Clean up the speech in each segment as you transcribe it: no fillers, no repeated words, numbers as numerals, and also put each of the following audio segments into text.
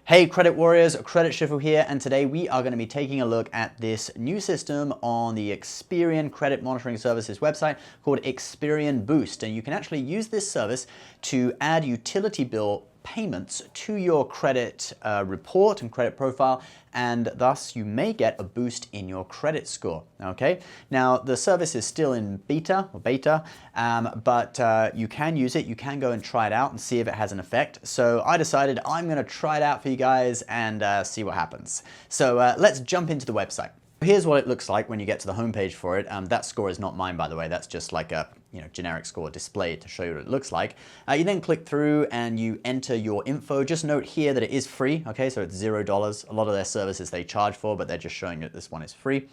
Hey Credit Warriors, Credit Shuffle here, and today we are going to be taking a look at this new system on the Experian Credit Monitoring Services website called Experian Boost. And you can actually use this service to add utility bill payments to your credit report and credit profile, and thus you may get a boost in your credit score. Okay, now the service is still in beta, but you can use it. You can go and try it out and see if it has an effect. So I decided I'm going to try it out for you guys and see what happens. So let's jump into the website. Here's what it looks like when you get to the homepage for it. That score is not mine, by the way. That's just like a generic score displayed to show you what it looks like. You then click through and you enter your info. Just note here that it is free. Okay, so it's $0. A lot of their services they charge for, but they're just showing you that this one is free.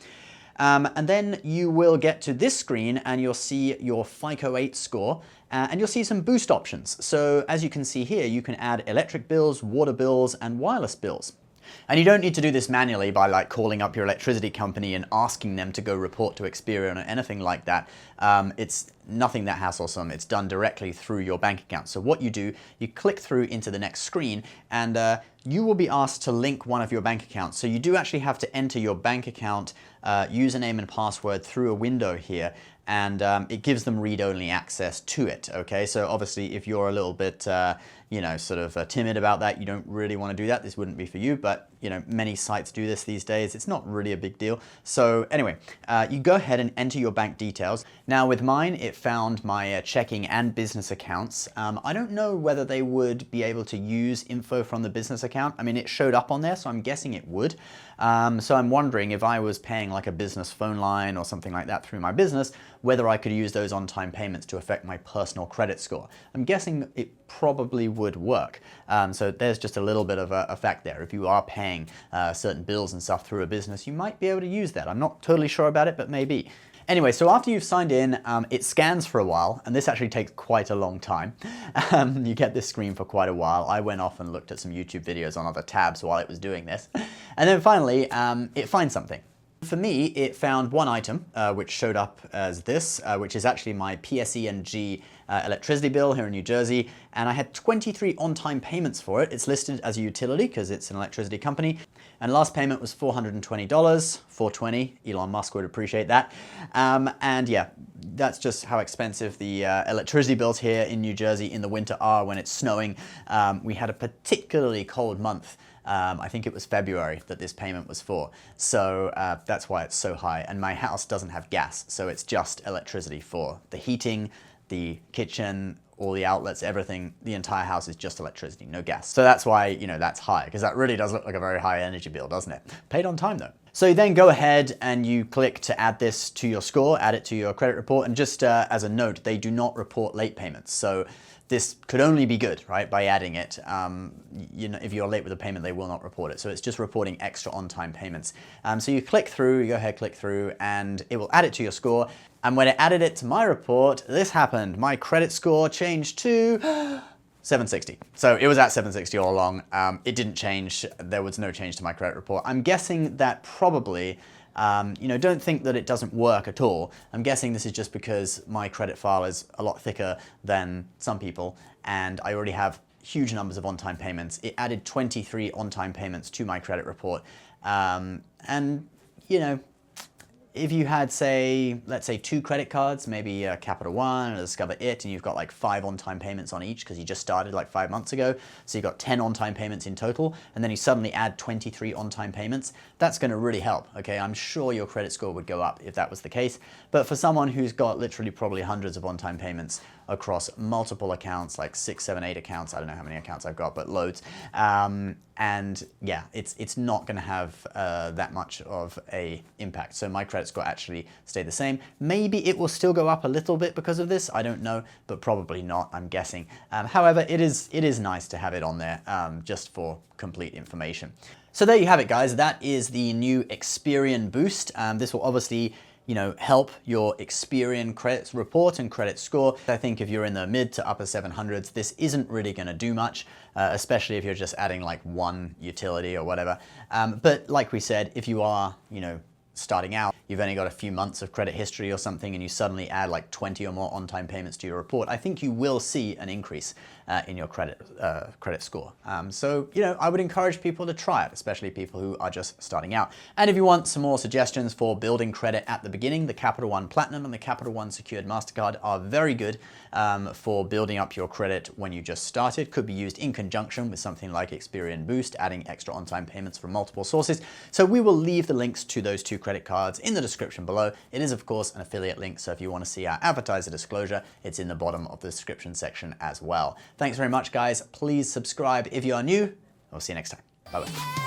And then you will get to this screen and you'll see your FICO 8 score and you'll see some boost options. So as you can see here, you can add electric bills, water bills, and wireless bills. And you don't need to do this manually by like calling up your electricity company and asking them to go report to Experian or anything like that. It's nothing that hassle-some. It's done directly through your bank account. So what you do, you click through into the next screen and you will be asked to link one of your bank accounts. So you do actually have to enter your bank account username and password through a window here, and it gives them read-only access to it. Okay, so obviously if you're a little bit timid about that, you don't really want to do that, this wouldn't be for you, but many sites do this these days. It's not really a big deal. So anyway, you go ahead and enter your bank details. Now with mine, it found my checking and business accounts. I don't know whether they would be able to use info from the business account. I mean, it showed up on there, so I'm guessing it would. So I'm wondering if I was paying like a business phone line or something like that through my business, whether I could use those on-time payments to affect my personal credit score. I'm guessing it probably would work. So there's just a little bit of a effect there. If you are paying certain bills and stuff through a business, you might be able to use that. I'm not totally sure about it, but maybe. Anyway, so after you've signed in, it scans for a while, and this actually takes quite a long time. You get this screen for quite a while. I went off and looked at some YouTube videos on other tabs while it was doing this. And then finally, it finds something. For me, it found one item, which showed up as this, which is actually my PSE&G electricity bill here in New Jersey, and I had 23 on-time payments for it. It's listed as a utility because it's an electricity company, and last payment was $420, $420. Elon Musk would appreciate that. And yeah, that's just how expensive the electricity bills here in New Jersey in the winter are when it's snowing. We had a particularly cold month. I think it was February that this payment was for. So that's why it's so high. And my house doesn't have gas, so it's just electricity for the heating, the kitchen, all the outlets, everything. The entire house is just electricity, no gas. So that's why, that's high, because that really does look like a very high energy bill, doesn't it? Paid on time though. So you then go ahead and you click to add this to your score, add it to your credit report. And just as a note, they do not report late payments. So this could only be good, right, by adding it. If you're late with a payment, they will not report it. So it's just reporting extra on-time payments. So you click through, you go ahead, click through, and it will add it to your score. And when it added it to my report, this happened. My credit score changed to 760. So it was at 760 all along. It didn't change. There was no change to my credit report. I'm guessing that probably, don't think that it doesn't work at all. I'm guessing this is just because my credit file is a lot thicker than some people, and I already have huge numbers of on-time payments. It added 23 on-time payments to my credit report. If you had, let's say 2 credit cards, maybe a Capital One, a Discover It, and you've got like 5 on-time payments on each because you just started like 5 months ago, so you've got 10 on-time payments in total, and then you suddenly add 23 on-time payments, that's going to really help, okay? I'm sure your credit score would go up if that was the case, but for someone who's got literally probably hundreds of on-time payments across multiple accounts, like 6, 7, 8 accounts, I don't know how many accounts I've got, but loads, and yeah, it's not going to have that much of a impact. So my credit score actually stayed the same. Maybe it will still go up a little bit because of this. I don't know, but probably not, I'm guessing. However, it is nice to have it on there just for complete information. So there you have it, guys. That is the new Experian Boost. This will obviously help your Experian credit report and credit score. I think if you're in the mid to upper 700s, this isn't really going to do much, especially if you're just adding like one utility or whatever. But like we said, if you are, starting out, you've only got a few months of credit history or something, and you suddenly add like 20 or more on-time payments to your report, I think you will see an increase. in your credit score. So, you know, I would encourage people to try it, especially people who are just starting out. And if you want some more suggestions for building credit at the beginning, the Capital One Platinum and the Capital One Secured MasterCard are very good for building up your credit when you just started. Could be used in conjunction with something like Experian Boost, adding extra on-time payments from multiple sources. So we will leave the links to those two credit cards in the description below. It is, of course, an affiliate link, so if you want to see our advertiser disclosure, it's in the bottom of the description section as well. Thanks very much, guys. Please subscribe if you are new. We'll see you next time. Bye-bye.